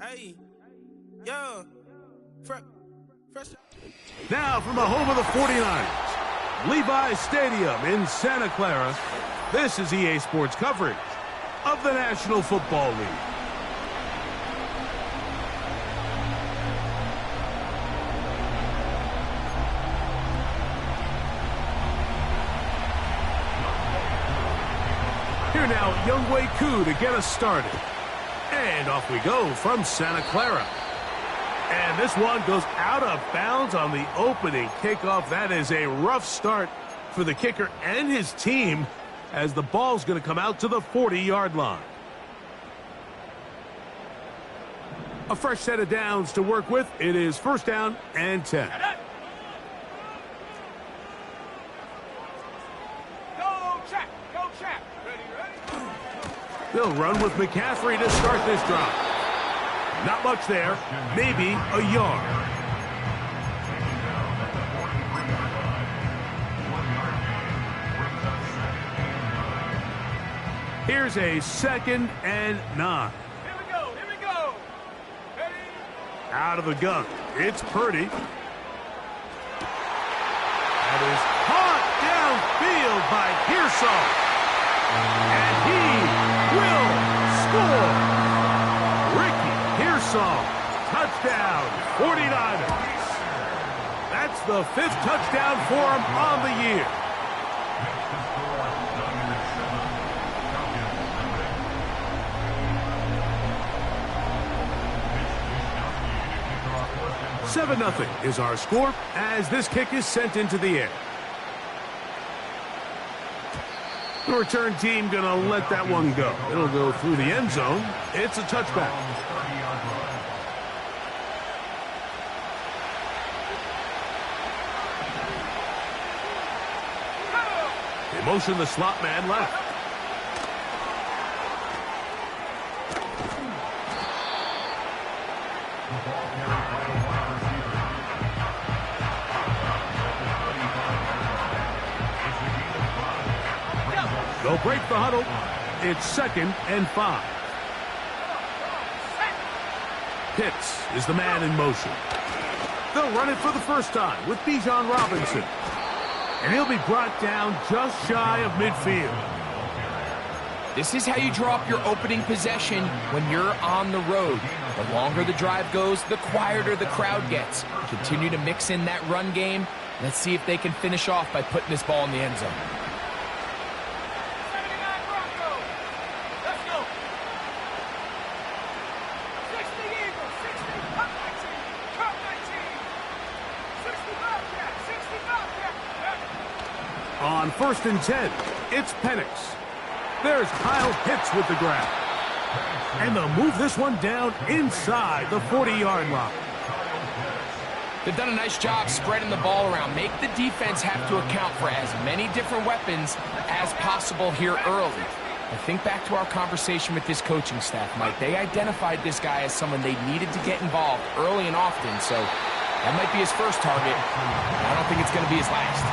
Hey, yo, fresh. Now from the home of the 49ers, Levi's Stadium in Santa Clara, this is EA Sports coverage of the National Football League. Here now, Younghoe Koo to get us started. And off we go from Santa Clara. And this one goes out of bounds on the opening kickoff. That is a rough start for the kicker and his team as the ball's going to come out to the 40-yard line. A fresh set of downs to work with. It is first down and 10. They'll run with McCaffrey to start this drive. Not much there, maybe a yard. Here's a 2nd and 9. Here we go. Ready? Out of the gun, it's Purdy. That is caught downfield by Pearsall. And he will score. Ricky Pearsall, touchdown, 49ers. That's the 5th touchdown for him on the year. $7-0 is our score as this kick is sent into the air. The return team going to let that one go. It'll go through the end zone. It's a touchback. They motion the slot man left. They'll break the huddle. It's 2nd and 5. Pitts is the man in motion. They'll run it for the first time with Bijan Robinson. And he'll be brought down just shy of midfield. This is how you draw up your opening possession when you're on the road. The longer the drive goes, the quieter the crowd gets. Continue to mix in that run game. Let's see if they can finish off by putting this ball in the end zone. On 1st and 10, it's Penix. There's Kyle Pitts with the grab. And they'll move this one down inside the 40-yard line. They've done a nice job spreading the ball around. Make the defense have to account for as many different weapons as possible here early. I think back to our conversation with this coaching staff, Mike. They identified this guy as someone they needed to get involved early and often, so that might be his first target. I don't think it's going to be his last.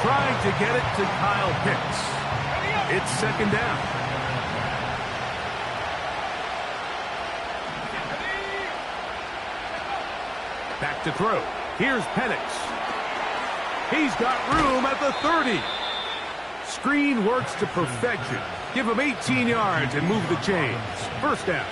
Trying to get it to Kyle Pitts. It's 2nd down. Back to throw. Here's Penix. He's got room at the 30. Screen works to perfection. Give him 18 yards and move the chains. First down.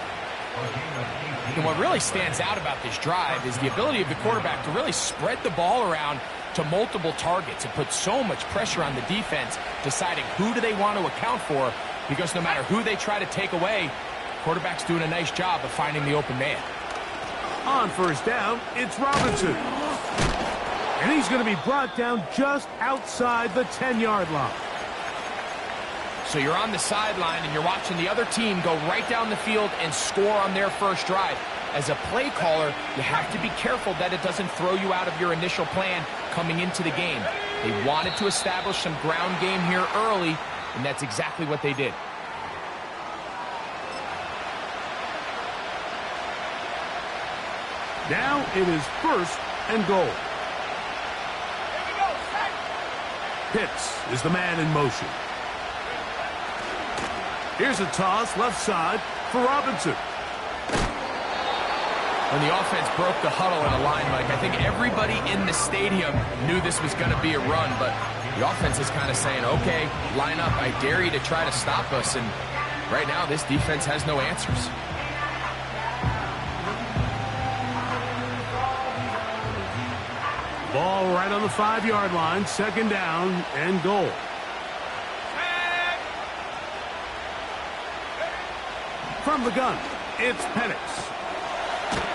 And what really stands out about this drive is the ability of the quarterback to really spread the ball around to multiple targets and put so much pressure on the defense, deciding who do they want to account for, because no matter who they try to take away, quarterback's doing a nice job of finding the open man. On 1st down, it's Robinson. And he's going to be brought down just outside the 10-yard line. So you're on the sideline and you're watching the other team go right down the field and score on their first drive. As a play caller, you have to be careful that it doesn't throw you out of your initial plan coming into the game. They wanted to establish some ground game here early, and that's exactly what they did. Now it is 1st and goal. Pitts is the man in motion. Here's a toss left side for Robinson. When the offense broke the huddle in a line, Mike, I think everybody in the stadium knew this was going to be a run, but the offense is kind of saying, okay, line up. I dare you to try to stop us, and right now this defense has no answers. Ball right on the 5-yard line, 2nd down and goal. From the gun, it's Penix.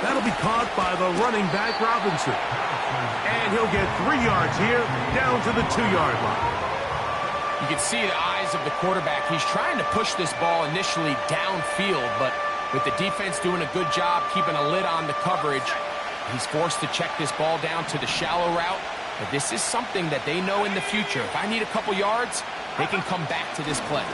That'll be caught by the running back, Robinson. And he'll get 3 yards here, down to the 2-yard line. You can see the eyes of the quarterback. He's trying to push this ball initially downfield, but with the defense doing a good job keeping a lid on the coverage, he's forced to check this ball down to the shallow route. But this is something that they know in the future. If I need a couple yards, they can come back to this play.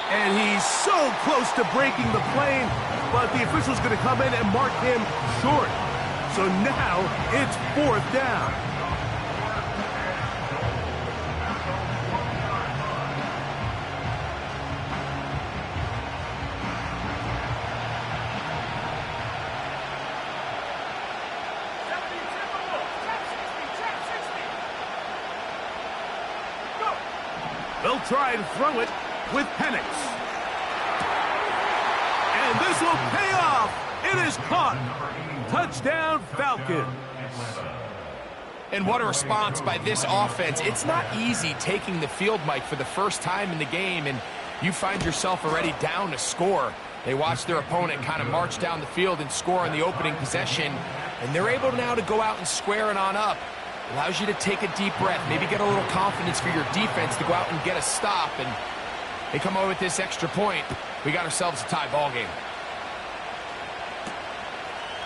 And he's so close to breaking the plane, but the official's going to come in and mark him short. So now it's 4th down. They'll try and throw it with Penix. And this will pay off. It is caught. Touchdown, Falcons. And what a response by this offense. It's not easy taking the field, Mike, for the first time in the game, and you find yourself already down to score. They watch their opponent kind of march down the field and score on the opening possession, and they're able now to go out and square it on up. Allows you to take a deep breath, maybe get a little confidence for your defense to go out and get a stop, and they come away with this extra point. We got ourselves a tie ball game.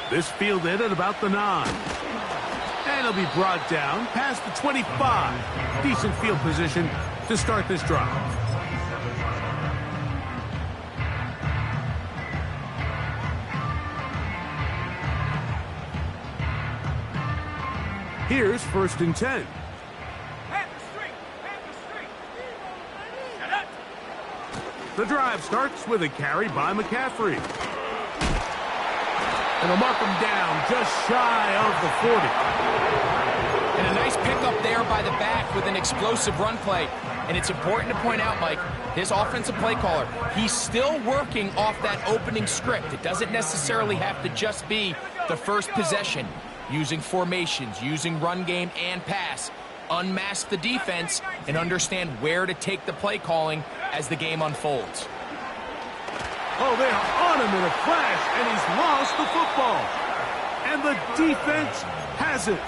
This fielded at about the 9. And it'll be brought down past the 25. Decent field position to start this drive. Here's 1st and 10. The drive starts with a carry by McCaffrey. And they'll mark him down just shy of the 40. And a nice pickup there by the back with an explosive run play. And it's important to point out, Mike, this offensive play caller, he's still working off that opening script. It doesn't necessarily have to just be the first possession. Using formations, using run game and pass. Unmask the defense and understand where to take the play calling as the game unfolds. Oh, they are on him in a flash, and he's lost the football. And the defense has it.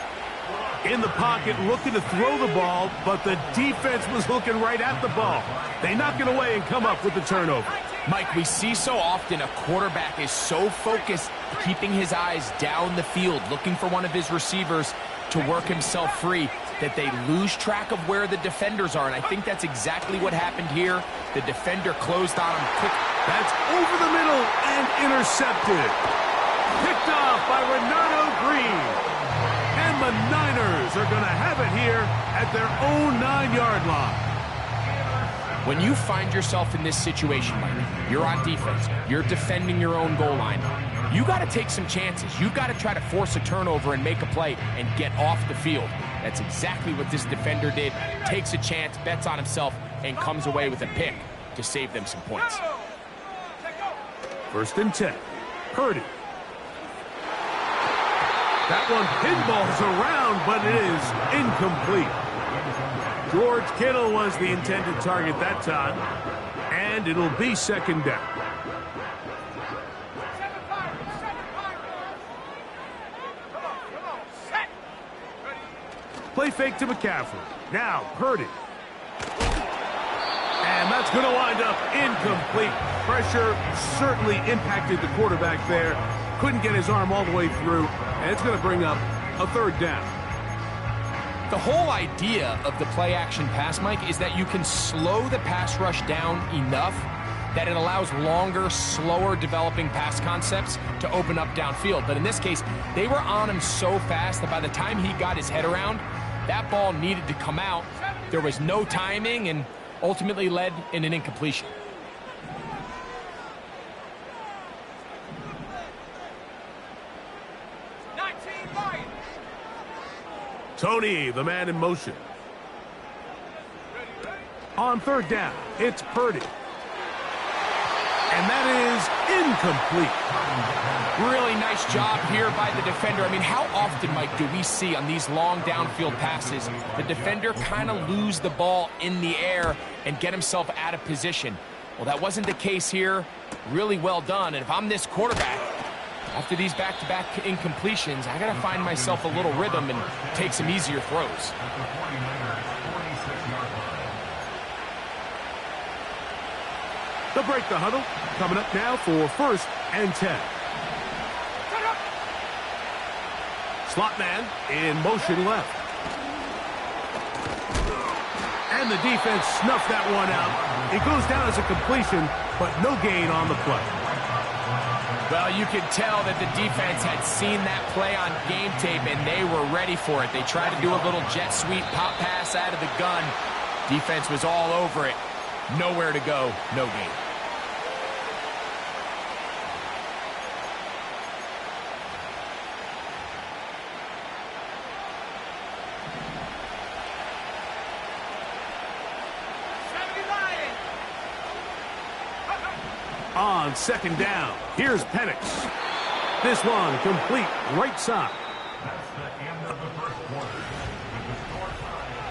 In the pocket, looking to throw the ball, but the defense was looking right at the ball. They knock it away and come up with the turnover. Mike, we see so often a quarterback is so focused, keeping his eyes down the field, looking for one of his receivers to work himself free, that they lose track of where the defenders are. And I think that's exactly what happened here. The defender closed on him quick. That's over the middle and intercepted. Picked off by Renato Green. And the Niners are going to have it here at their own 9-yard line. When you find yourself in this situation, Mike, you're on defense, you're defending your own goal line, you got to take some chances. You got to try to force a turnover and make a play and get off the field. That's exactly what this defender did. Takes a chance, bets on himself, and comes away with a pick to save them some points. 1st and 10. Purdy. That one pinballs around, but it is incomplete. George Kittle was the intended target that time, and it'll be 2nd down. Play fake to McCaffrey. Now Purdy. And that's going to wind up incomplete. Pressure certainly impacted the quarterback there. Couldn't get his arm all the way through, and it's going to bring up a 3rd down. The whole idea of the play-action pass, Mike, is that you can slow the pass rush down enough that it allows longer, slower developing pass concepts to open up downfield. But in this case, they were on him so fast that by the time he got his head around, that ball needed to come out. There was no timing and ultimately led in an incompletion. Tony, the man in motion. On third down, it's Purdy. And that is incomplete. Really nice job here by the defender. I mean, how often, Mike, do we see on these long downfield passes the defender kind of lose the ball in the air and get himself out of position? Well, that wasn't the case here. Really well done. And if I'm this quarterback, after these back-to-back incompletions, I got to find myself a little rhythm and take some easier throws. They'll break the huddle. Coming up now for 1st and 10. Slot man in motion left. And the defense snuffed that one out. It goes down as a completion, but no gain on the play. Well, you could tell that the defense had seen that play on game tape, and they were ready for it. They tried to do a little jet sweep pop pass out of the gun. Defense was all over it. Nowhere to go, no gain. On 2nd down, here's Penix. This one complete right side. That's the end of the first quarter. With the score tied.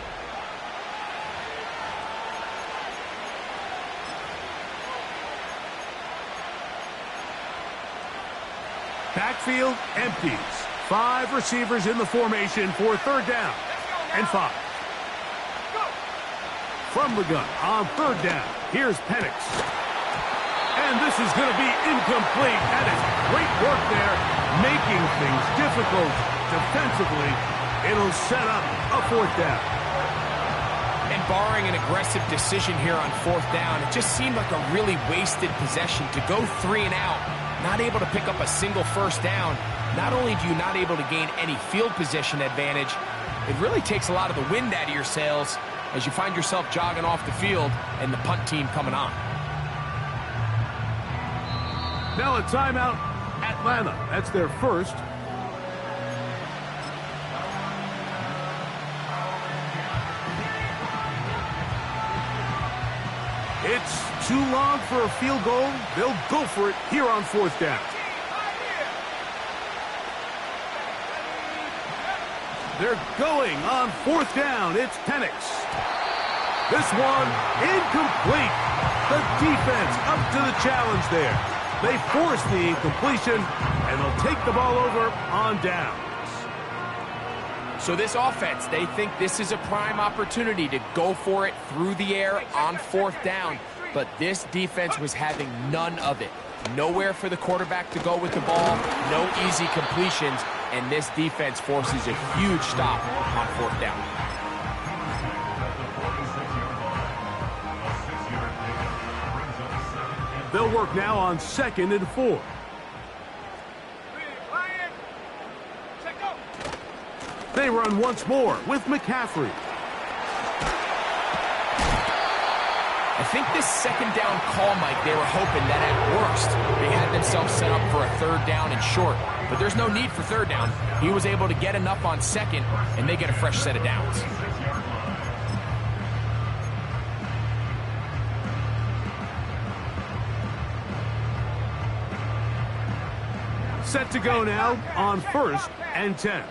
Backfield empties. 5 receivers in the formation for 3rd down and 5. From the gun on 3rd down, here's Penix. And this is going to be incomplete. That is great work there, making things difficult defensively. It'll set up a 4th down. And barring an aggressive decision here on 4th down, it just seemed like a really wasted possession to go 3 and out, not able to pick up a single 1st down. Not only do you not able to gain any field position advantage, it really takes a lot of the wind out of your sails as you find yourself jogging off the field and the punt team coming on. Now a timeout, Atlanta. That's their first. It's too long for a field goal. They'll go for it here on 4th down. They're going on 4th down. It's Penix. This one incomplete. The defense up to the challenge there. They force the incompletion, and they'll take the ball over on downs. So this offense, they think this is a prime opportunity to go for it through the air on 4th down. But this defense was having none of it. Nowhere for the quarterback to go with the ball, no easy completions, and this defense forces a huge stop on 4th down. They'll work now on 2nd and 4. They run once more with McCaffrey. I think this 2nd down call, Mike, they were hoping that at worst they had themselves set up for a 3rd down and short. But there's no need for 3rd down. He was able to get enough on 2nd, and they get a fresh set of downs. Set to go now on 1st and 10.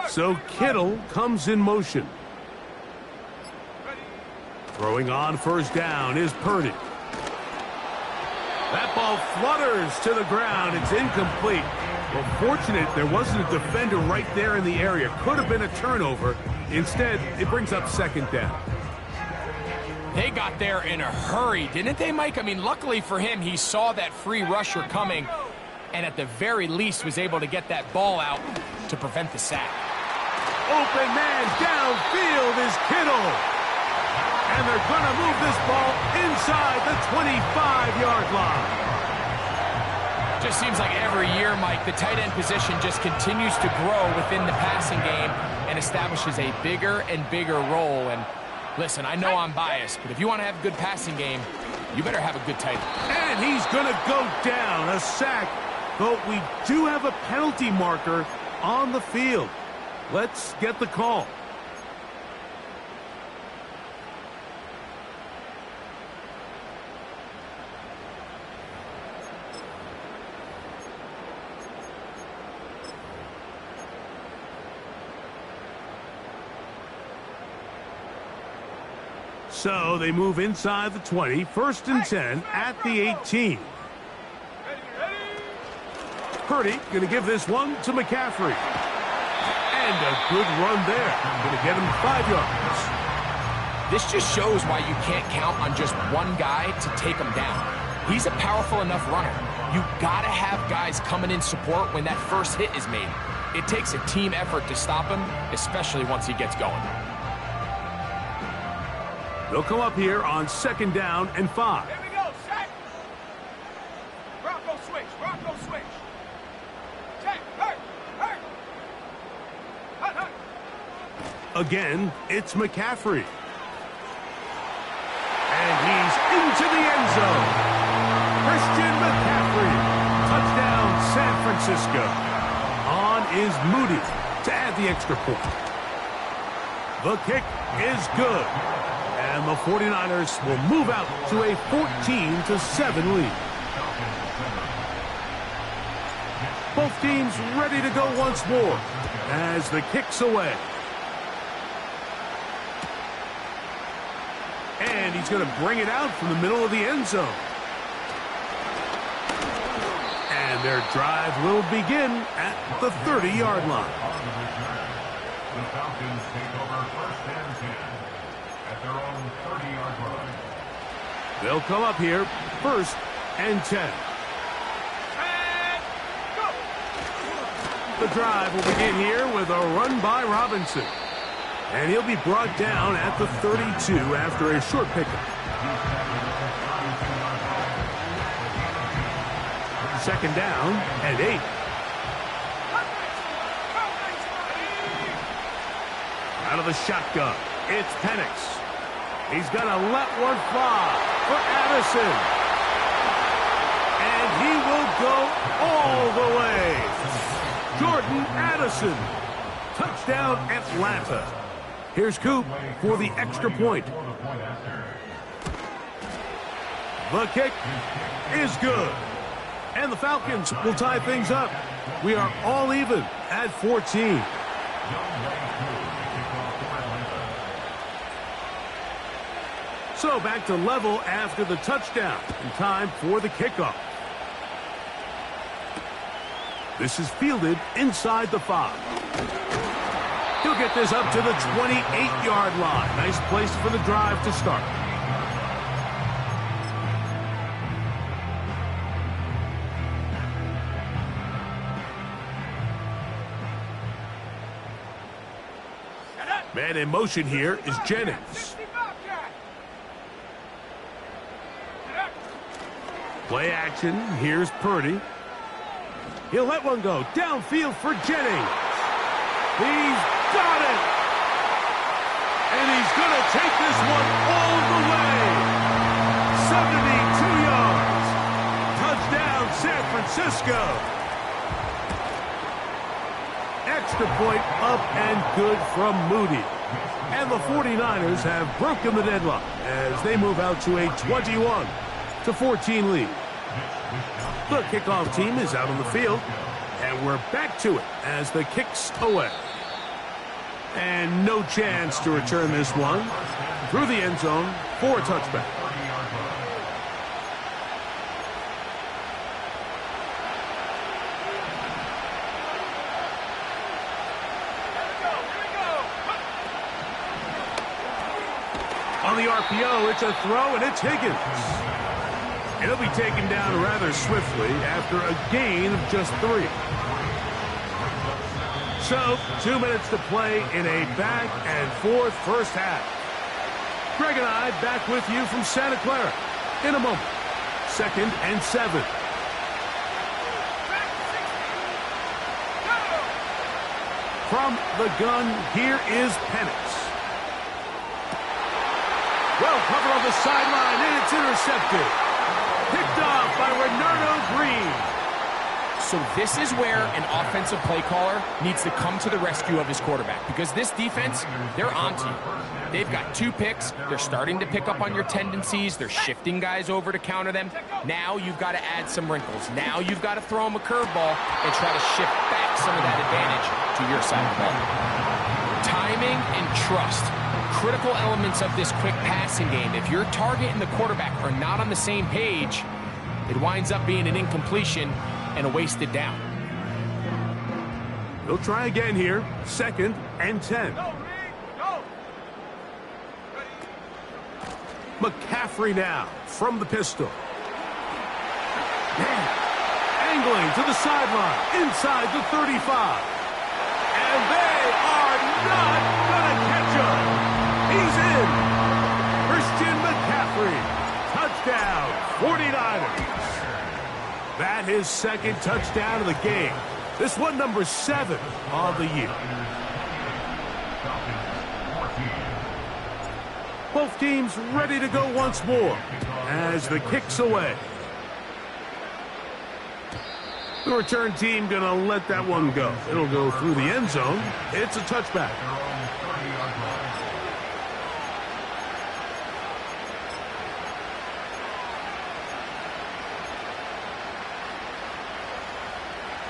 So Kittle comes in motion. Throwing on 1st down is Purdy. That ball flutters to the ground. It's incomplete. Well, fortunate there wasn't a defender right there in the area. Could have been a turnover. Instead, it brings up 2nd down. They got there in a hurry, didn't they, Mike? I mean, luckily for him, he saw that free rusher coming and at the very least was able to get that ball out to prevent the sack. Open man downfield is Kittle. And they're going to move this ball inside the 25-yard line. Just seems like every year, Mike, the tight end position just continues to grow within the passing game and establishes a bigger and bigger role. And Listen, I know I'm biased, but if you want to have a good passing game, you better have a good tight end. And he's going to go down, a sack. But we do have a penalty marker on the field. Let's get the call. So they move inside the 20, 1st and 10 at the 18. Purdy going to give this one to McCaffrey. And a good run there. Going to get him 5 yards. This just shows why you can't count on just one guy to take him down. He's a powerful enough runner. You got to have guys coming in support when that first hit is made. It takes a team effort to stop him, especially once he gets going. They'll come up here on 2nd down and 5. Here we go, set. Bronco switch, Bronco switch. Check, hurt. Again, it's McCaffrey. And he's into the end zone. Christian McCaffrey. Touchdown, San Francisco. On is Moody to add the extra point. The kick is good. And the 49ers will move out to a 14-7 lead. Both teams ready to go once more as the kick's away. And he's going to bring it out from the middle of the end zone. And their drive will begin at the 30-yard line. The Falcons take over 1st and 10 at their own 30-yard line. They'll come up here, 1st and 10. And go. The drive will begin here with a run by Robinson. And he'll be brought down at the 32 after a short pickup. 2nd down and 8. Out of the shotgun, it's Penix. He's going to let one fly for Addison. And he will go all the way. Jordan Addison. Touchdown, Atlanta. Here's Coop for the extra point. The kick is good. And the Falcons will tie things up. We are all even at 14. So back to level after the touchdown. And time for the kickoff. This is fielded inside the 5. He'll get this up to the 28-yard line. Nice place for the drive to start. Man in motion here is Jennings. Play action. Here's Purdy. He'll let one go. Downfield for Jennings. He's got it. And he's going to take this one all the way. 72 yards. Touchdown, San Francisco. Extra point up and good from Moody. And the 49ers have broken the deadlock as they move out to a 21-14 lead. The kickoff team is out on the field, and we're back to it as the kick's away. And no chance to return this one through the end zone for a touchback. On the RPO, it's a throw, and it's Higgins. It'll be taken down rather swiftly after a gain of just 3. So, 2 minutes to play in a back-and-forth first half. Greg and I back with you from Santa Clara in a moment. 2nd and 7. From the gun, here is Penix. cover on the sideline, and it's intercepted. Picked off by Renardo Green. So this is where an offensive play caller needs to come to the rescue of his quarterback, because this defense, they're onto you. They've got 2 picks. They're starting to pick up on your tendencies. They're shifting guys over to counter them. Now you've got to add some wrinkles. Now you've got to throw them a curveball and try to shift back some of that advantage to your side of the ball. Timing and trust, critical elements of this quick passing game. If your target and the quarterback are not on the same page, it winds up being an incompletion and a wasted down. They'll try again here. 2nd and 10. McCaffrey now from the pistol. Angling to the sideline, inside the 35. And they are not going to catch him. He's in. Christian McCaffrey. Touchdown, 49ers. That is 2nd touchdown of the game. This one number 7 on the year. Both teams ready to go once more as the kick's away. The return team going to let that one go. It'll go through the end zone. It's a touchback.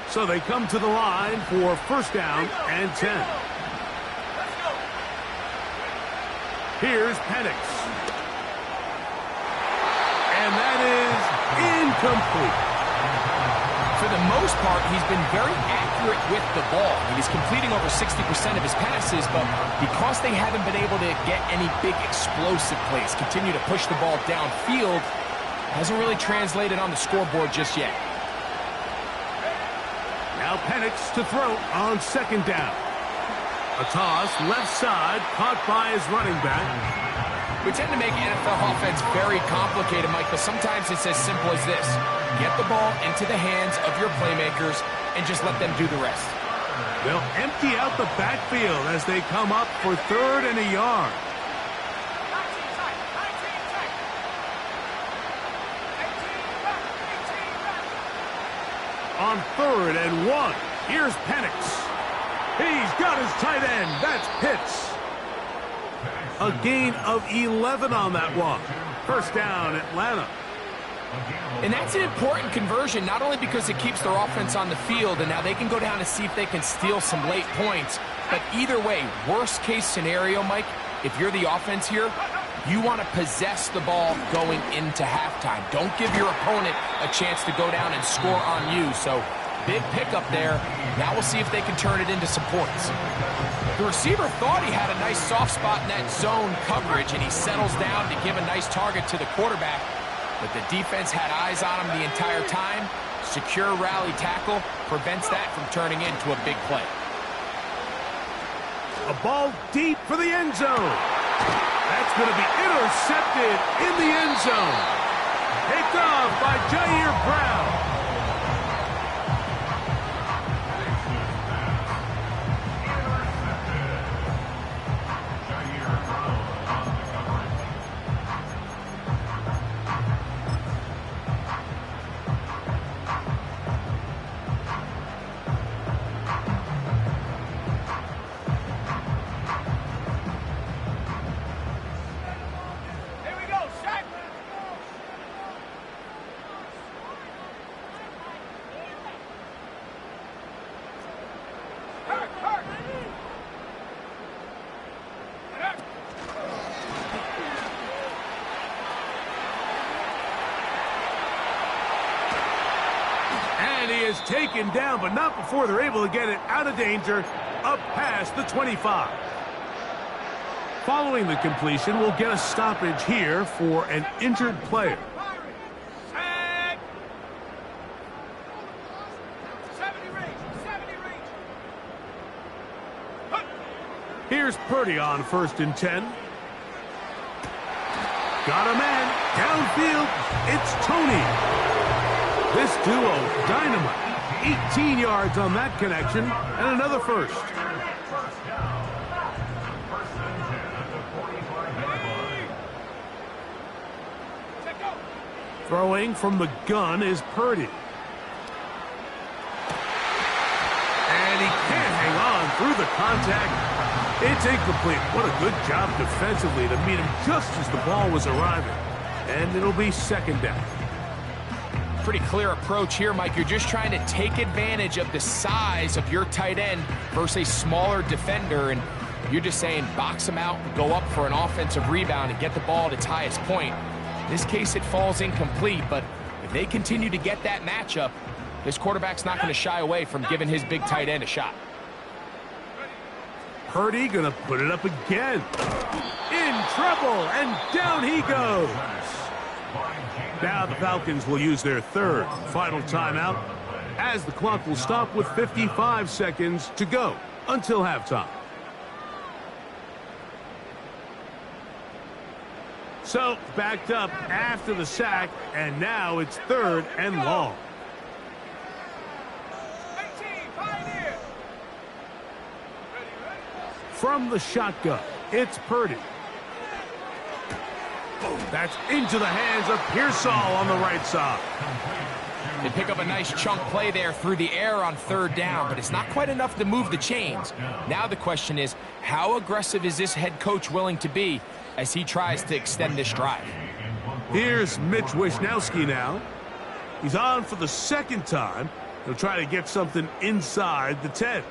So they come to the line for 1st down and 10. Here's Penix. And that is incomplete. For the most part, he's been very accurate with the ball. He's completing over 60% of his passes, but because they haven't been able to get any big explosive plays, continue to push the ball downfield, hasn't really translated on the scoreboard just yet. Now Penix to throw on 2nd down. A toss, left side, caught by his running back. We tend to make NFL offense very complicated, Mike, but sometimes it's as simple as this. Get the ball into the hands of your playmakers and just let them do the rest. They'll empty out the backfield as they come up for 3rd and a yard. On 3rd and 1, here's Penix. He's got his tight end. That's Pitts. A gain of 11 on that one. 1st down, Atlanta. And that's an important conversion, not only because it keeps their offense on the field, and now they can go down and see if they can steal some late points. But either way, worst case scenario, Mike, if you're the offense here, you want to possess the ball going into halftime. Don't give your opponent a chance to go down and score on you. So big pickup there. Now we'll see if they can turn it into some points. The receiver thought he had a nice soft spot in that zone coverage, and he settles down to give a nice target to the quarterback. But the defense had eyes on him the entire time. Secure rally tackle prevents that from turning into a big play. A ball deep for the end zone. That's going to be intercepted in the end zone. Picked off by Jair Brown. Taken down, but not before they're able to get it out of danger, up past the 25. Following the completion, we'll get a stoppage here for an injured player. Here's Purdy on 1st and 10. Got a man downfield. It's Tony. This duo, dynamite. 18 yards on that connection, and another first. Throwing from the gun is Purdy. And he can't hang on through the contact. It's incomplete. What a good job defensively to meet him just as the ball was arriving. And it'll be second down. Pretty clear approach here, Mike. You're just trying to take advantage of the size of your tight end versus a smaller defender, and you're just saying box him out and go up for an offensive rebound and get the ball at its highest point. In this case, it falls incomplete, but if they continue to get that matchup, this quarterback's not going to shy away from giving his big tight end a shot. Purdy going to put it up again. In trouble, and down he goes. Now the Falcons will use their third final timeout as the clock will stop with 55 seconds to go until halftime. So backed up after the sack, and now it's third and long. 18, Pioneer. From the shotgun, it's Purdy. That's into the hands of Pearsall on the right side. They pick up a nice chunk play there through the air on third down, but it's not quite enough to move the chains. Now the question is, how aggressive is this head coach willing to be as he tries to extend this drive? Here's Mitch Wishnowski now. He's on for the second time. He'll try to get something inside the 10.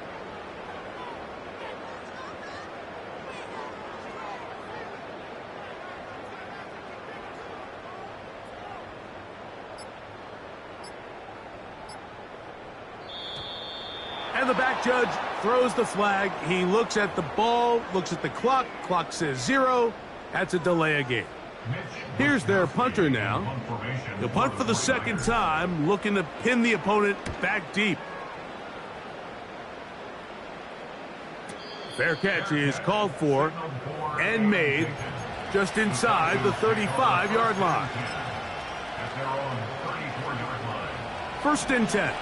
And the back judge throws the flag. He looks at the ball, looks at the clock. Clock says 0. That's a delay of game. Here's their punter now. He'll punt for the second time, looking to pin the opponent back deep. Fair catch is called for and made just inside the 35-yard line. First and 10.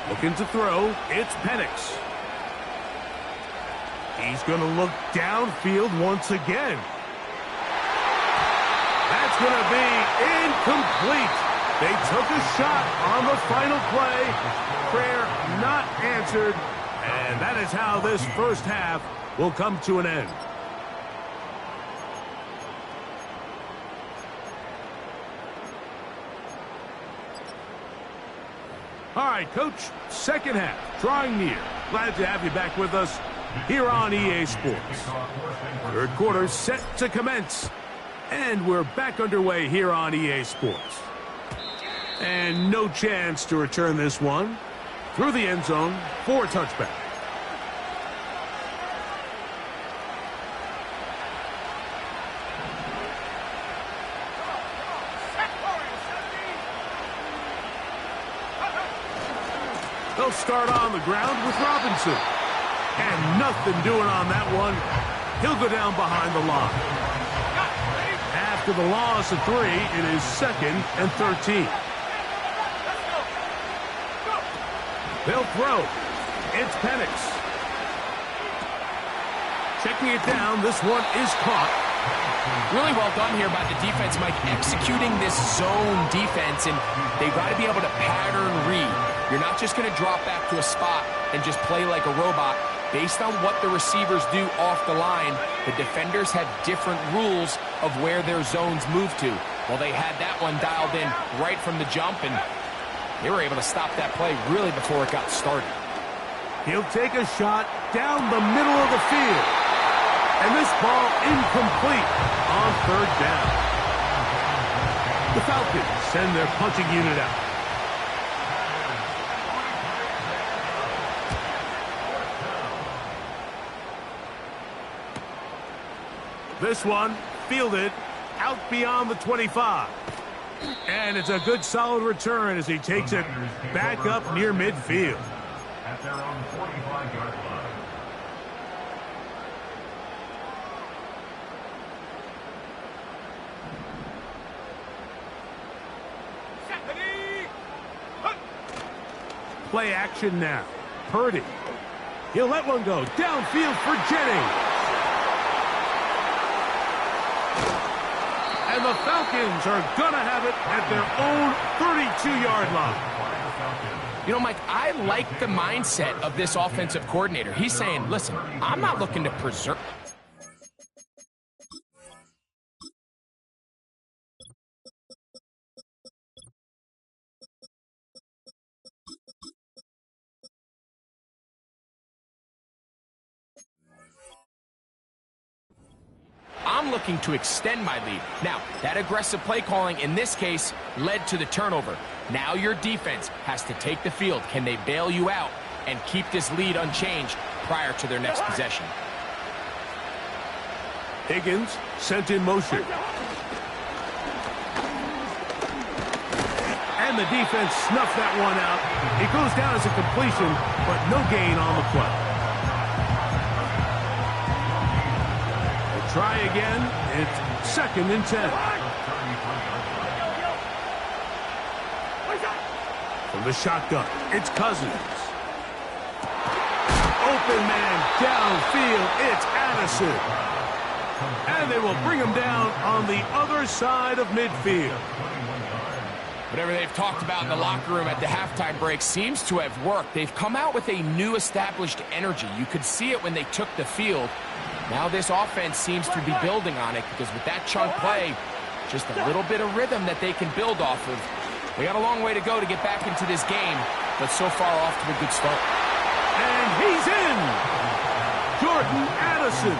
Looking to throw, it's Penix. He's going to look downfield once again. That's going to be incomplete. They took a shot on the final play. Prayer not answered. And that is how this first half will come to an end. All right, Coach, second half, drawing near. Glad to have you back with us here on EA Sports. Third quarter set to commence, and we're back underway here on EA Sports. And no chance to return this one through the end zone for a touchback. They'll start on the ground with Robinson. And nothing doing on that one. He'll go down behind the line. After the loss of 3, it is second and 13. They'll throw. It's Penix. Checking it down. This one is caught. Really well done here by the defense, Mike, executing this zone defense, and they've got to be able to pattern read. You're not just going to drop back to a spot and just play like a robot. Based on what the receivers do off the line, the defenders have different rules of where their zones move to. Well, they had that one dialed in right from the jump, and they were able to stop that play really before it got started. He'll take a shot down the middle of the field. And this ball incomplete on third down. The Falcons send their punching unit out. This one fielded out beyond the 25. And it's a good solid return as he takes it back up near midfield. At their own 45-yard line. Play action now. Purdy. He'll let one go. Downfield for Jennings. And the Falcons are going to have it at their own 32-yard line. You know, Mike, I like the mindset of this offensive coordinator. He's saying, listen, I'm not looking to preserve. I'm looking to extend my lead. Now, that aggressive play calling in this case led to the turnover. Now your defense has to take the field. Can they bail you out and keep this lead unchanged prior to their next possession? Higgins sent in motion. And the defense snuffed that one out. It goes down as a completion, but no gain on the play. Try again. It's 2nd and 10. From the shotgun, it's Cousins. Open man downfield. It's Addison. And they will bring him down on the other side of midfield. Whatever they've talked about in the locker room at the halftime break seems to have worked. They've come out with a new established energy. You could see it when they took the field. Now this offense seems to be building on it because with that chunk play, just a little bit of rhythm that they can build off of. We got a long way to go to get back into this game, but so far off to a good start. And he's in! Jordan Addison,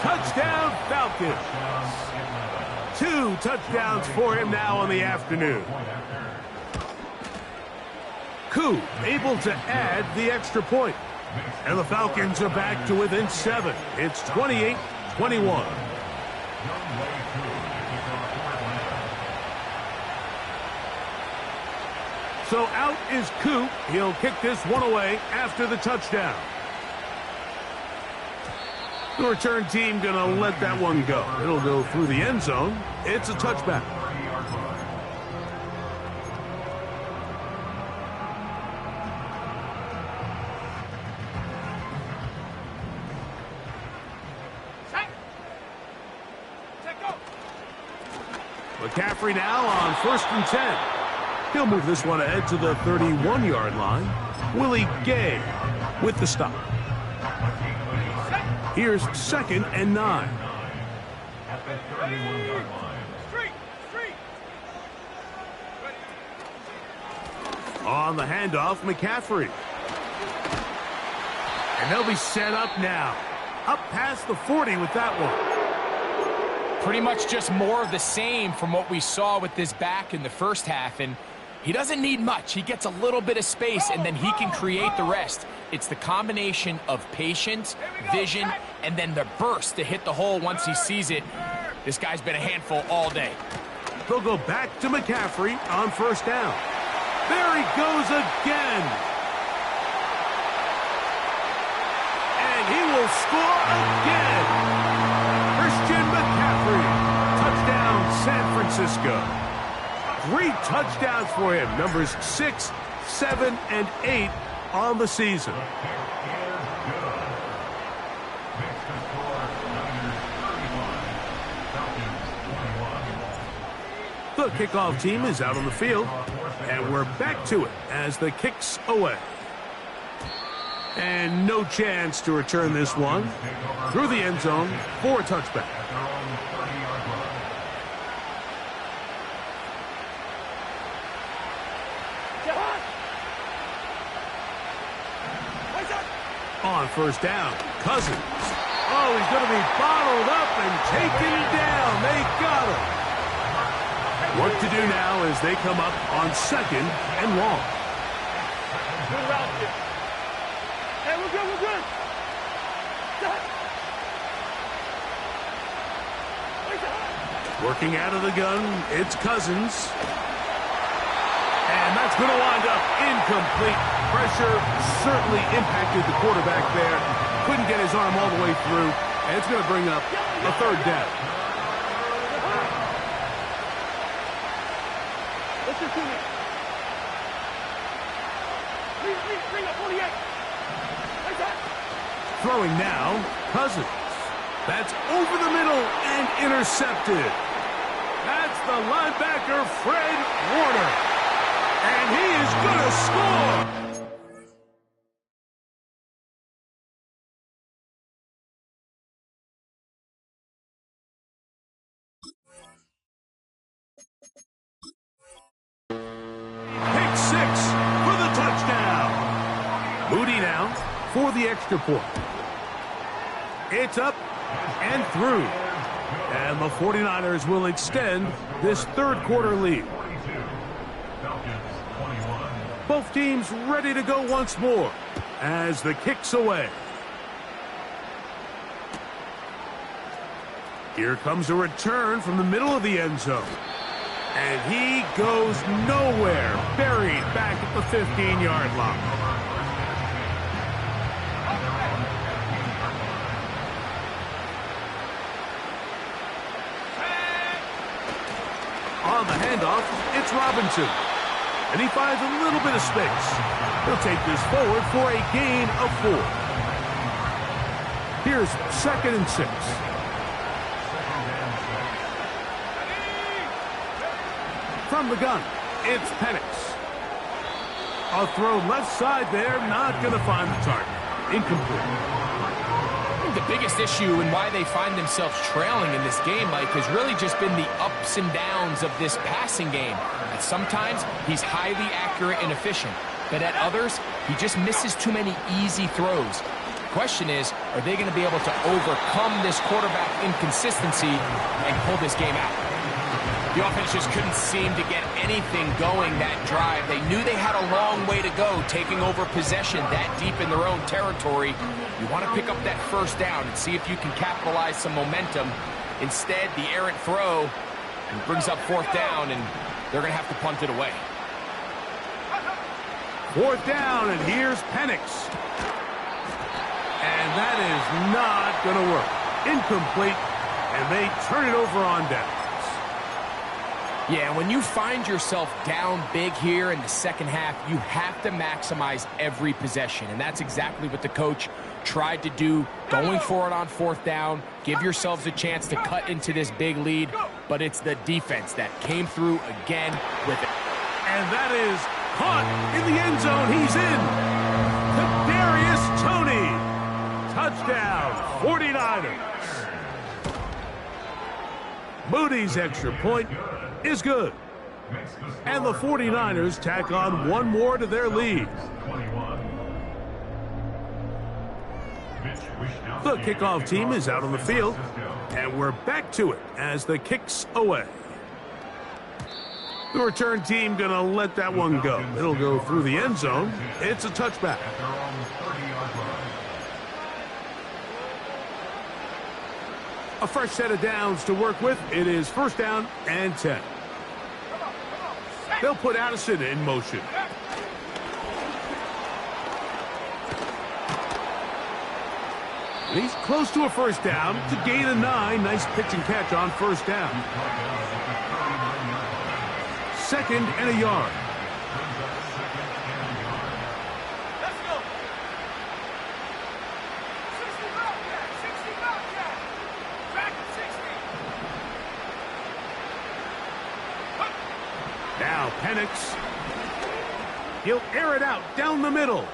touchdown Falcons. 2 touchdowns for him now on the afternoon. Koo able to add the extra point. And the Falcons are back to within 7. It's 28-21. So out is Koo. He'll kick this one away after the touchdown. The return team going to let that one go. It'll go through the end zone. It's a touchback. McCaffrey now on 1st and 10. He'll move this one ahead to the 31-yard line. Willie Gay with the stop. Here's 2nd and 9. At the 31-yard line. On the handoff, McCaffrey. And they'll be set up now. Up past the 40 with that one. Pretty much just more of the same from what we saw with this back in the first half, and he doesn't need much. He gets a little bit of space, and then he can create the rest. It's the combination of patience, vision, and then the burst to hit the hole once he sees it. This guy's been a handful all day. They'll go back to McCaffrey on 1st down. There he goes again. And he will score again. Christian McCaffrey. Touchdown, San Francisco. 3 touchdowns for him. Numbers 6, 7, and 8 on the season. The kickoff team is out on the field, and we're back to it as the kick's away. And no chance to return this one through the end zone for a touchback. On 1st down, Cousins. Oh, he's going to be bottled up and taken down. They got him. What to do now as they come up on 2nd and long. Good route here. Hey, we're good, we're good. Working out of the gun, it's Cousins. And that's going to wind up incomplete. Pressure certainly impacted the quarterback there. Couldn't get his arm all the way through. And it's going to bring up a 3rd down. Listen to me. Bring up 48. Like that. Throwing now, Cousins. That's over the middle and intercepted. That's the linebacker, Fred Warner. And he is going to score. Pick 6 for the touchdown. Moody now for the extra point. It's up and through. And the 49ers will extend this third quarter lead. Both teams ready to go once more as the kick's away. Here comes a return from the middle of the end zone. And he goes nowhere, buried back at the 15-yard line. On the handoff, it's Robinson. And he finds a little bit of space. He'll take this forward for a gain of 4. Here's 2nd and 6. From the gun, it's Penix. A throw left side there, not going to find the target. Incomplete. The biggest issue and why they find themselves trailing in this game, Mike, has really just been the ups and downs of this passing game. And sometimes he's highly accurate and efficient, but at others, he just misses too many easy throws. The question is, are they going to be able to overcome this quarterback inconsistency and pull this game out? The offense just couldn't seem to get anything going that drive. They knew they had a long way to go, taking over possession that deep in their own territory. You want to pick up that first down and see if you can capitalize some momentum. Instead, the errant throw brings up 4th down, and they're going to have to punt it away. 4th down, and here's Penix. And that is not going to work. Incomplete, and they turn it over on down. Yeah, when you find yourself down big here in the second half, you have to maximize every possession. And that's exactly what the coach tried to do, going for it on 4th down. Give yourselves a chance to cut into this big lead. But it's the defense that came through again with it. And that is caught in the end zone. He's in. Kadarius Toney. Touchdown, 49ers. Moody's extra point is good. And the 49ers tack on one more to their lead. The kickoff team is out on the field, and we're back to it as the kick's away. The return team going to let that one go. It'll go through the end zone. It's a touchback. A fresh set of downs to work with. It is 1st down and 10. They'll put Addison in motion. He's close to a 1st down to gain a 9. Nice pitch and catch on 1st down. 2nd and a yard. Now Penix. He'll air it out down the middle.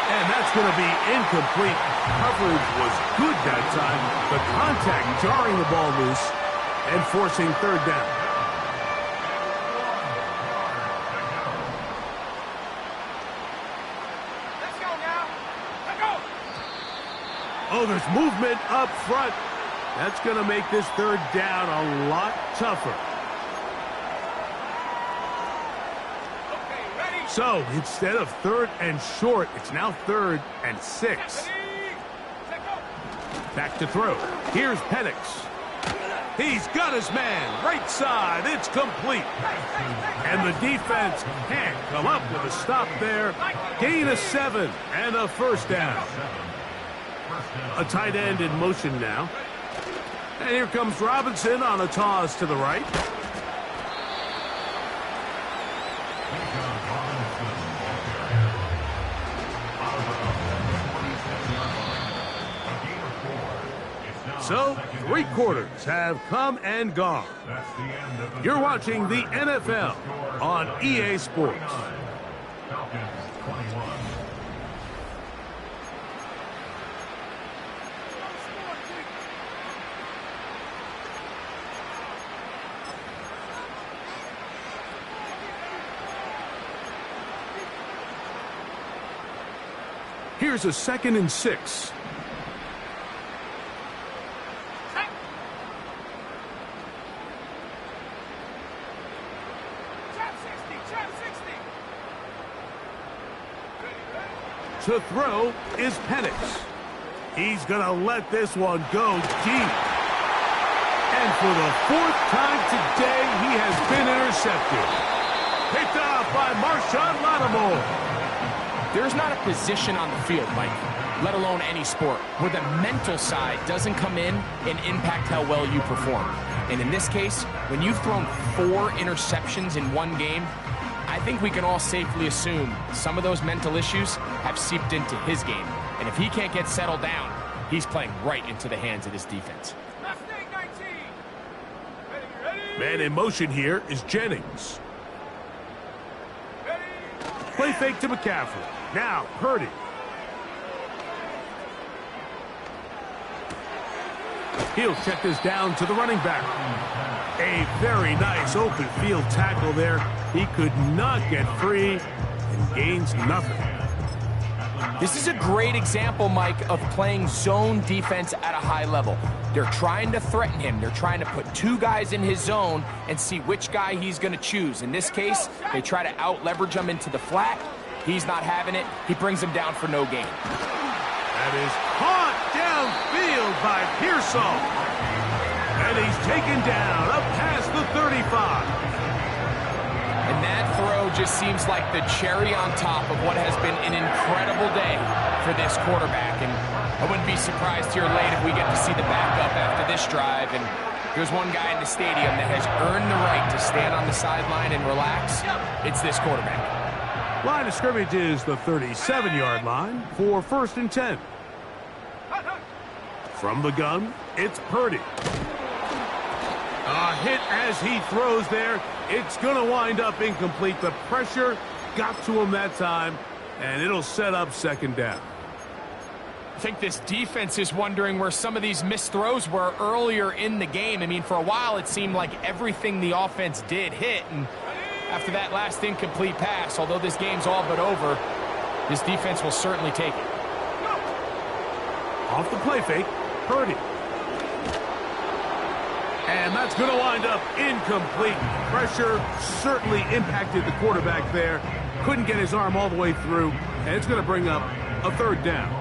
And that's going to be incomplete. Coverage was good that time. The contact jarring the ball loose and forcing 3rd down. Let's go now. Let's go. Oh, there's movement up front. That's going to make this 3rd down a lot tougher. So, instead of 3rd and short, it's now 3rd and 6. Back to throw. Here's Penix. He's got his man. Right side. It's complete. And the defense can't come up with a stop there. Gain of 7 and a 1st down. A tight end in motion now. And here comes Robinson on a toss to the right. So, 3 quarters have come and gone. That's the end of the You're third watching the quarter. NFL on EA Sports. Falcons 21. Here's a 2nd and 6. To throw is Penix. He's going to let this one go deep. And for the 4th time today, he has been intercepted. Picked off by Marshawn Lattimore. There's not a position on the field, Mike, let alone any sport, where the mental side doesn't come in and impact how well you perform. And in this case, when you've thrown 4 interceptions in one game, I think we can all safely assume some of those mental issues have seeped into his game. And if he can't get settled down, he's playing right into the hands of this defense. Man in motion here is Jennings. Play fake to McCaffrey. Now, Purdy. He'll check this down to the running back. A very nice open field tackle there. He could not get free and gains nothing. This is a great example, Mike, of playing zone defense at a high level. They're trying to threaten him. They're trying to put 2 guys in his zone and see which guy he's going to choose. In this case, they try to out-leverage him into the flat. He's not having it. He brings him down for no gain. That is caught downfield by Pearsall. And he's taken down up past the 35. And that throw just seems like the cherry on top of what has been an incredible day for this quarterback. And I wouldn't be surprised here late if we get to see the backup after this drive. And there's one guy in the stadium that has earned the right to stand on the sideline and relax. It's this quarterback. Line of scrimmage is the 37-yard line for 1st and 10. From the gun, it's Purdy. A hit as he throws there. It's going to wind up incomplete. The pressure got to him that time, and it'll set up 2nd down. I think this defense is wondering where some of these missed throws were earlier in the game. I mean, for a while, it seemed like everything the offense did hit, and after that last incomplete pass, although this game's all but over, this defense will certainly take it. Off the play fake, Purdy. And that's going to wind up incomplete. Pressure certainly impacted the quarterback there. Couldn't get his arm all the way through, and it's going to bring up a 3rd down.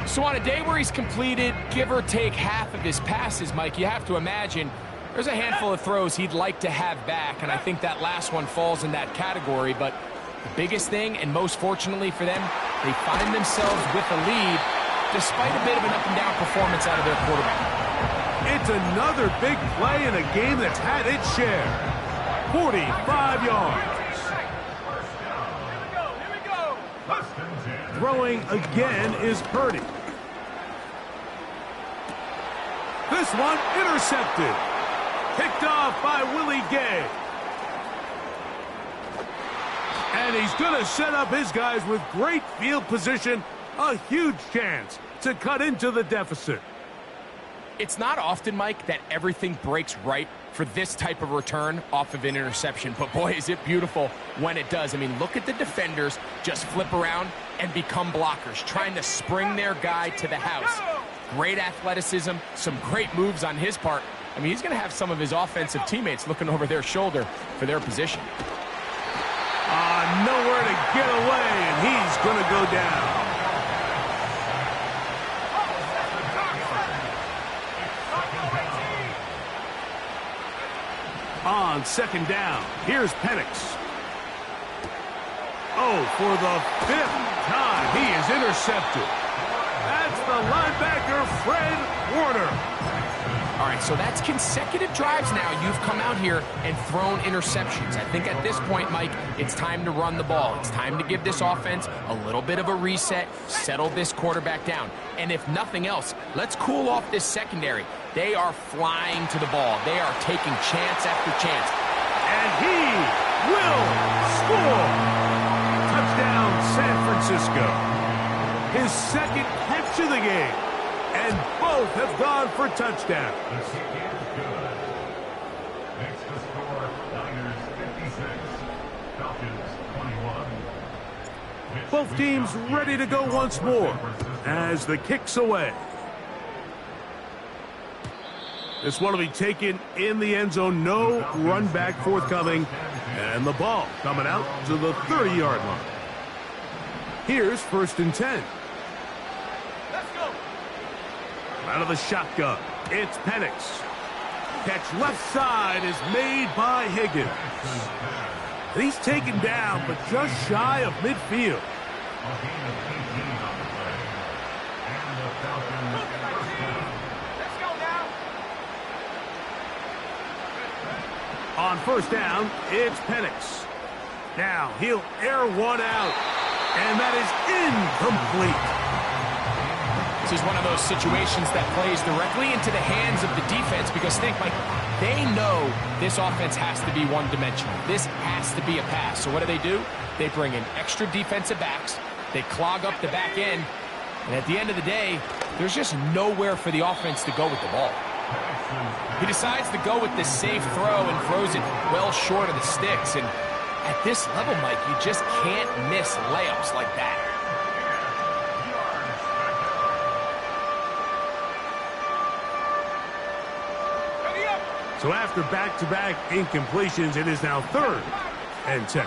So on a day where he's completed, give or take half of his passes, Mike, you have to imagine there's a handful of throws he'd like to have back, and I think that last one falls in that category. But the biggest thing, and most fortunately for them, they find themselves with a lead despite a bit of an up-and-down performance out of their quarterback. It's another big play in a game that's had its share. 45 yards. Throwing again is Purdy. This one intercepted. Picked off by Willie Gay. And he's going to set up his guys with great field position. A huge chance to cut into the deficit. It's not often, Mike, that everything breaks right for this type of return off of an interception. But boy, is it beautiful when it does. I mean, look at the defenders just flip around and become blockers, trying to spring their guy to the house. Great athleticism, some great moves on his part. I mean, he's going to have some of his offensive teammates looking over their shoulder for their position. Nowhere to get away, and he's going to go down. On 2nd down, here's Penix. Oh, for the 5th time, he is intercepted. That's the linebacker, Fred Warner. All right, so that's consecutive drives now. You've come out here and thrown interceptions. I think at this point, Mike, it's time to run the ball. It's time to give this offense a little bit of a reset, settle this quarterback down. And if nothing else, let's cool off this secondary. They are flying to the ball. They are taking chance after chance. And he will score. Touchdown, San Francisco. His second catch of the game. And both have gone for touchdown. The kick is good. Makes the score Niners 56, Falcons 21. Both teams ready to go once more as the kick's away. This one will be taken in the end zone. No run back forthcoming. And the ball coming out to the 30-yard line. Here's 1st and 10. Out of the shotgun, it's Penix. Catch left side is made by Higgins. He's taken down, but just shy of midfield. On 1st down, it's Penix. Now he'll air one out, and that is incomplete. This is one of those situations that plays directly into the hands of the defense because think, Mike, they know this offense has to be one-dimensional. This has to be a pass. So what do? They bring in extra defensive backs. They clog up the back end. And at the end of the day, there's just nowhere for the offense to go with the ball. He decides to go with this safe throw and throws it well short of the sticks. And at this level, Mike, you just can't miss layups like that. So after back-to-back incompletions, it is now 3rd and 10.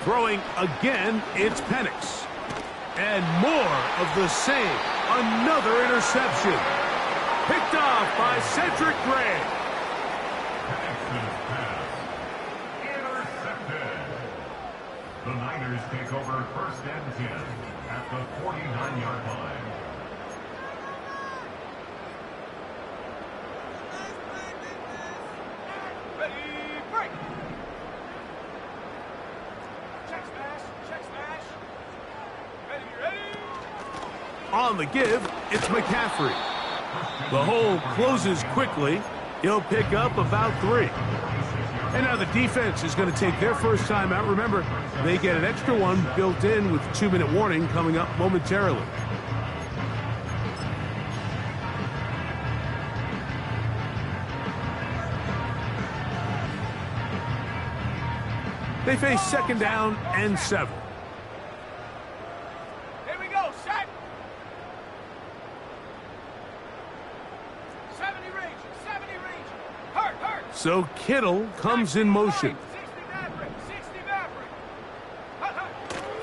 Throwing again, it's Penix. And more of the same. Another interception. Picked off by Cedric Gray. Penix's pass. Intercepted. The Niners take over 1st and 10 at the 49-yard line. On the give, it's McCaffrey. The hole closes quickly. He'll pick up about 3. And now the defense is going to take their first time out. Remember, they get an extra one built in with 2-minute warning coming up momentarily. They face 2nd down and 7. Here we go, set. 70 range, 70 range. Hurt. So Kittle comes in motion. 60 Maverick.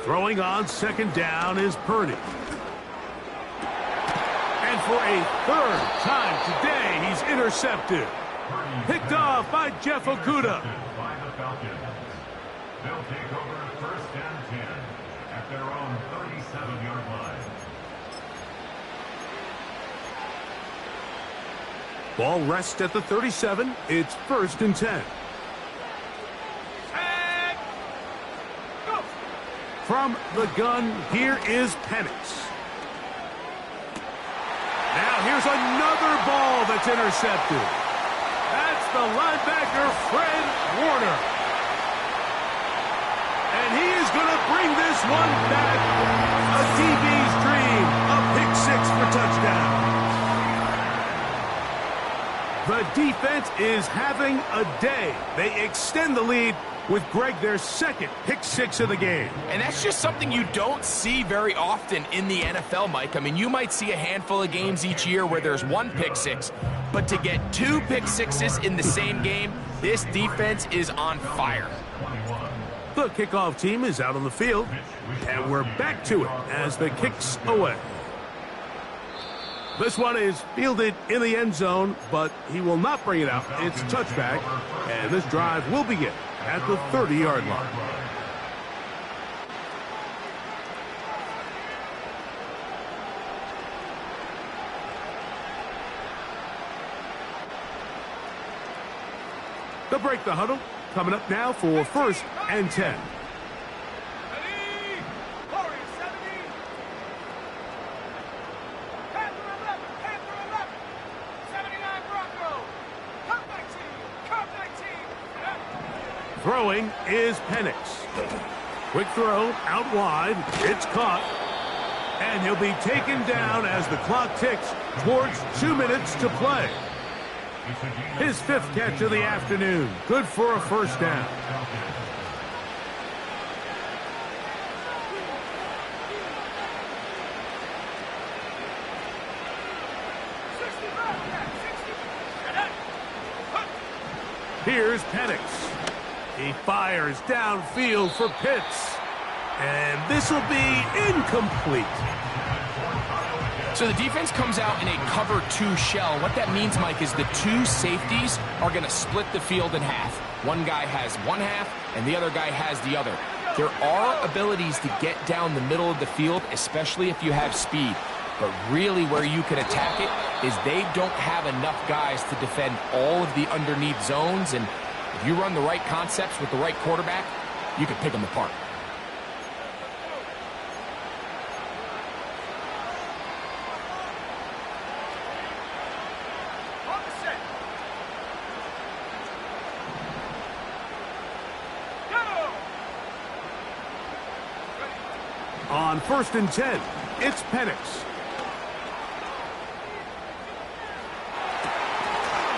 Throwing on 2nd down is Purdy. And for a 3rd time today, he's intercepted. Picked off by Jeff Okudah. By the Falcons. They'll take over 1st and 10 at their own 37-yard line. Ball rests at the 37. It's 1st and 10. Go. From the gun, here is Penix. Now here's another ball that's intercepted. That's the linebacker, Fred Warner. And he is going to bring this one back. A DB's dream. A pick 6 for touchdown. The defense is having a day. They extend the lead with Greg their 2nd pick 6 of the game. And that's just something you don't see very often in the NFL, Mike. I mean, you might see a handful of games each year where there's 1 pick 6. But to get 2 pick 6s in the same game, this defense is on fire. The kickoff team is out on the field, and we're back to it as the kick's away. This one is fielded in the end zone, but he will not bring it out. It's a touchback, and this drive will begin at the 30-yard line. They'll break the huddle. Coming up now for 1st and 10. Throwing is Penix. Quick throw out wide. It's caught. And he'll be taken down as the clock ticks towards 2 minutes to play. His 5th catch of the afternoon. Good for a 1st down. Here's Penix. He fires downfield for Pitts. And this will be incomplete. So the defense comes out in a cover 2 shell. What that means, Mike, is the 2 safeties are going to split the field in half. One guy has one half, and the other guy has the other. There are abilities to get down the middle of the field, especially if you have speed. But really where you can attack it is they don't have enough guys to defend all of the underneath zones. And if you run the right concepts with the right quarterback, you can pick them apart. On 1st and 10, it's Penix.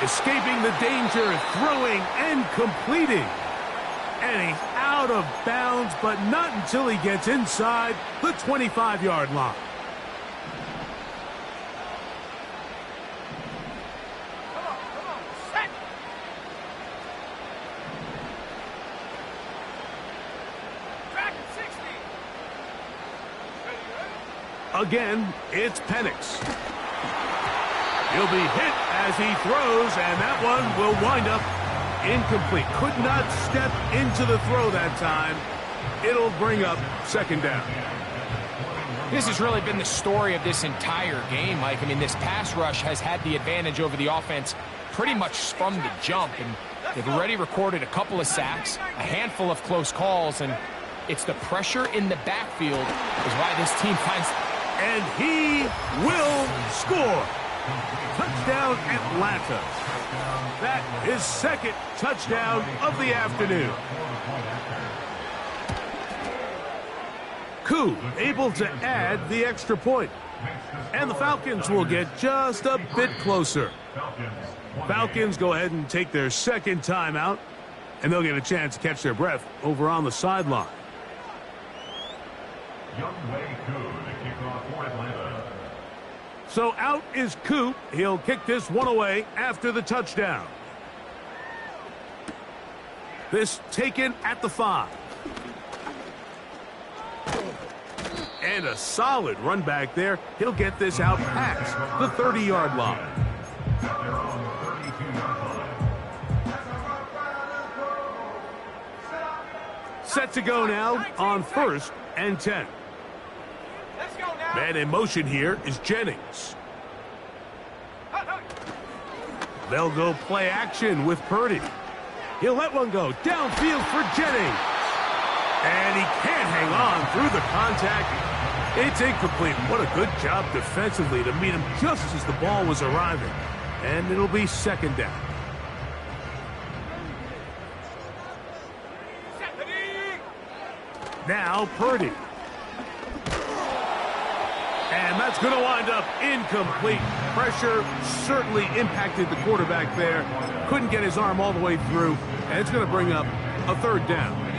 Escaping the danger, throwing and completing. And he's out of bounds, but not until he gets inside the 25-yard line. Again, it's Penix. He'll be hit as he throws, and that one will wind up incomplete. Could not step into the throw that time. It'll bring up 2nd down. This has really been the story of this entire game, Mike. I mean, this pass rush has had the advantage over the offense pretty much from the jump, and they've already recorded a couple of sacks, a handful of close calls, and it's the pressure in the backfield is why this team finds... And he will score. Touchdown, Atlanta. That is 2nd touchdown of the afternoon. Koo able to add the extra point. And the Falcons will get just a bit closer. Falcons go ahead and take their 2nd timeout, and they'll get a chance to catch their breath over on the sideline. So out is Koo. He'll kick this one away after the touchdown. This taken at the 5. And a solid run back there. He'll get this out past the 30-yard line. Set to go now on 1st and 10. Man in motion here is Jennings. They'll go play action with Purdy. He'll let one go downfield for Jennings. And he can't hang on through the contact. It's incomplete. What a good job defensively to meet him just as the ball was arriving. And it'll be 2nd down. Now Purdy. And that's going to wind up incomplete. Pressure certainly impacted the quarterback there. Couldn't get his arm all the way through. And it's going to bring up a 3rd down.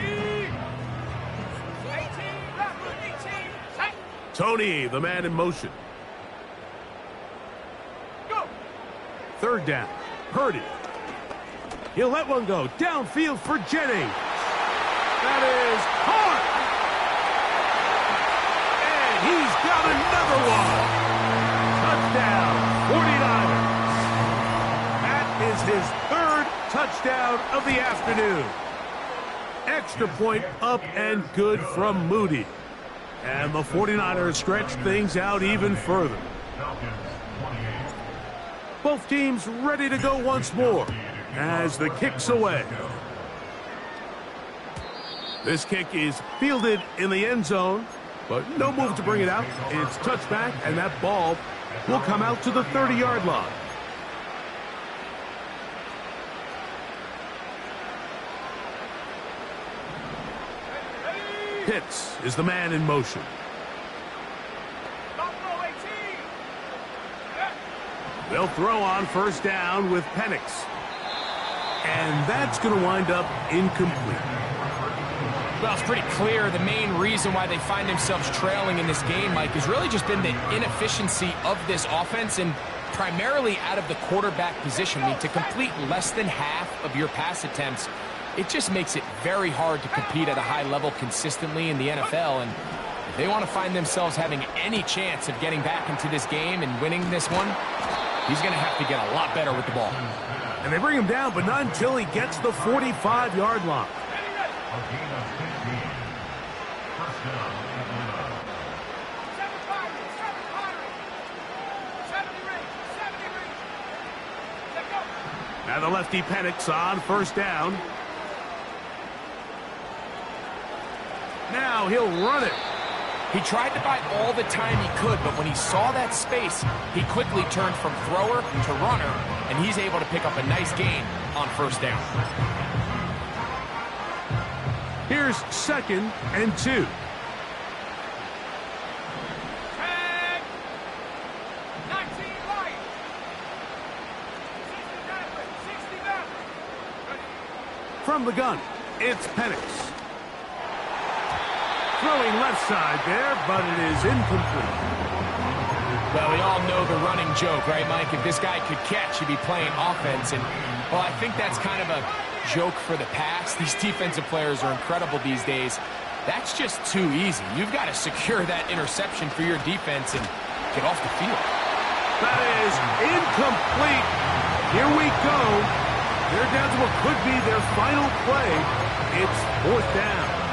Tony, the man in motion. 3rd down. Purdy. He'll let one go downfield for Jennings. That is hard. He's got another one. Touchdown, 49ers. That is his 3rd touchdown of the afternoon. Extra point up and good from Moody. And the 49ers stretch things out even further. Both teams ready to go once more. as the kick's away. This kick is fielded in the end zone, but no move to bring it out. It's touchback, and that ball will come out to the 30-yard line. Pitts is the man in motion. They'll throw on first down with Penix. And that's going to wind up incomplete. Well, it's pretty clear the main reason why they find themselves trailing in this game, Mike, has really just been the inefficiency of this offense and primarily out of the quarterback position. I mean, to complete less than half of your pass attempts, it just makes it very hard to compete at a high level consistently in the NFL. And if they want to find themselves having any chance of getting back into this game and winning this one, he's going to have to get a lot better with the ball. And they bring him down, but not until he gets the 45-yard line. A gain of 15. First down, Atlanta. Now the lefty Penix on first down. Now he'll run it. He tried to buy all the time he could, but when he saw that space, he quickly turned from thrower to runner, and he's able to pick up a nice gain on first down. Here's 2nd and 2. From the gun, it's Penix. Throwing left side there, but it is incomplete. Well, we all know the running joke, right, Mike? If this guy could catch, he'd be playing offense. And, well, I think that's kind of a joke for the past. These defensive players are incredible these days. That's just too easy. You've got to secure that interception for your defense and get off the field. That is incomplete. Here we go. They're down to what could be their final play. It's 4th down.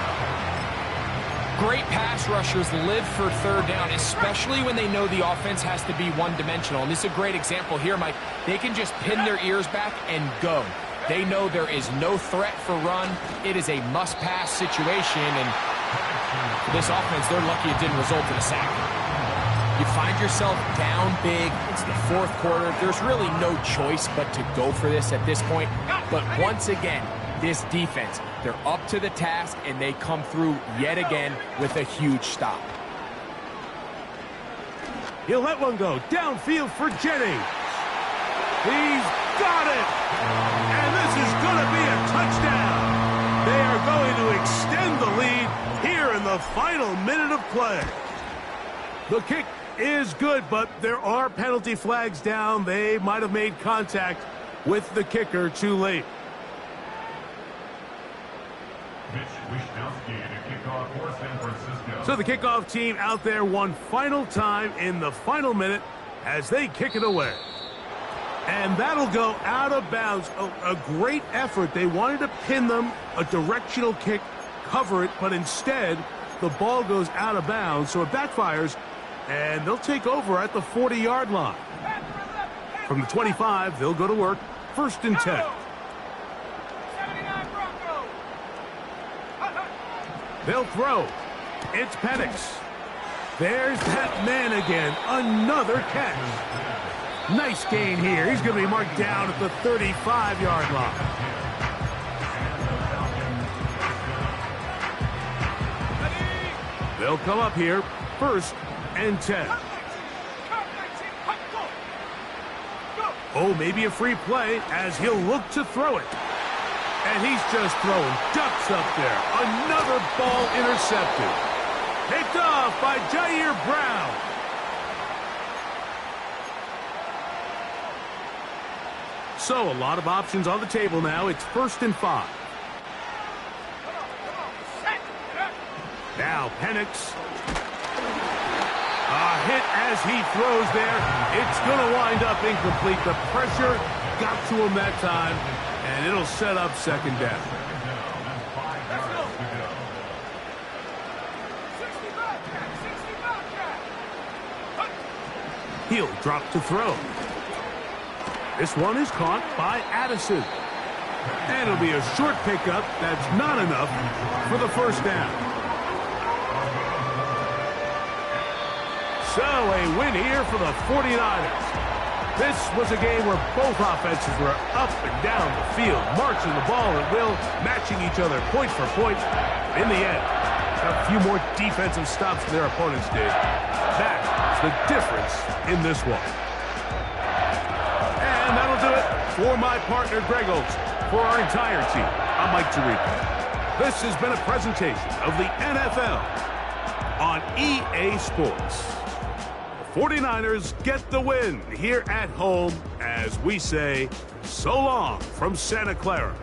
Great pass rushers live for third down, especially when they know the offense has to be one-dimensional. And this is a great example here, Mike. They can just pin their ears back and go. They know there is no threat for run. It is a must-pass situation, and for this offense, they're lucky it didn't result in a sack. You find yourself down big. It's the 4th quarter. There's really no choice but to go for this at this point. But once again, this defense, they're up to the task, and they come through yet again with a huge stop. He'll let one go downfield for Jennings. He's got it. And this is going to be a touchdown. They are going to extend the lead here in the final minute of play. The kick is good, but there are penalty flags down. They might have made contact with the kicker too late. So the kickoff team out there one final time in the final minute as they kick it away. And that'll go out of bounds. A great effort. They wanted to pin them, a directional kick, cover it, but instead the ball goes out of bounds, so it backfires, and they'll take over at the 40-yard line. From the 25, they'll go to work. 1st and 10. They'll throw. It's Penix. There's that man again. Another catch. Nice gain here. He's going to be marked down at the 35-yard line. They'll come up here. 1st and 10. Oh, maybe a free play as he'll look to throw it. And he's just throwing ducks up there. Another ball intercepted. Picked off by Jair Brown. So a lot of options on the table now. It's 1st and 5. Now Penix. A hit as he throws there. It's going to wind up incomplete. The pressure got to him that time, and it'll set up 2nd down. He'll drop to throw. This one is caught by Addison. And it'll be a short pickup that's not enough for the first down. So a win here for the 49ers. This was a game where both offenses were up and down the field, marching the ball at will, matching each other point for point. In the end, a few more defensive stops than their opponents did. That's the difference in this one. And that'll do it for my partner, Greg Olson. For our entire team, I'm Mike Tirico. This has been a presentation of the NFL on EA Sports. The 49ers get the win here at home as we say so long from Santa Clara.